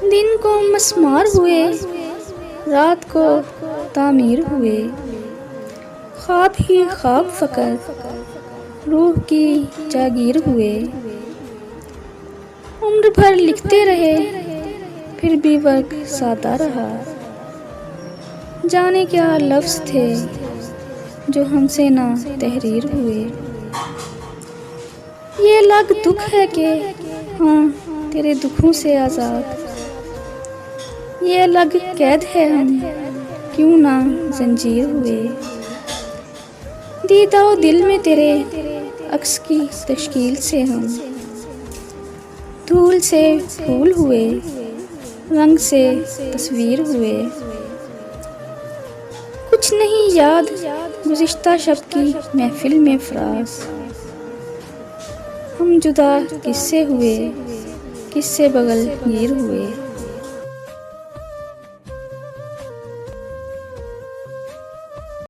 दिन को मस्मार हुए, रात को तामीर हुए, ख्वाब ही ख्वाब फ़कत रूह की जागीर हुए। उम्र भर लिखते रहे फिर भी वर्क सादा रहा। जाने क्या लफ्ज़ थे जो हमसे ना तहरीर हुए। ये अलग दुख है कि हाँ तेरे दुखों से आज़ाद, ये अलग कैद है हम क्यों ना जंजीर हुए। दीदा दिल में तेरे अक्स की तश्कील से हम धूल से फूल हुए, रंग से तस्वीर हुए। कुछ नहीं याद गुज़िश्ता शब की महफिल में फ़राज़, हम जुदा किससे हुए, किससे बगल गिर हुए।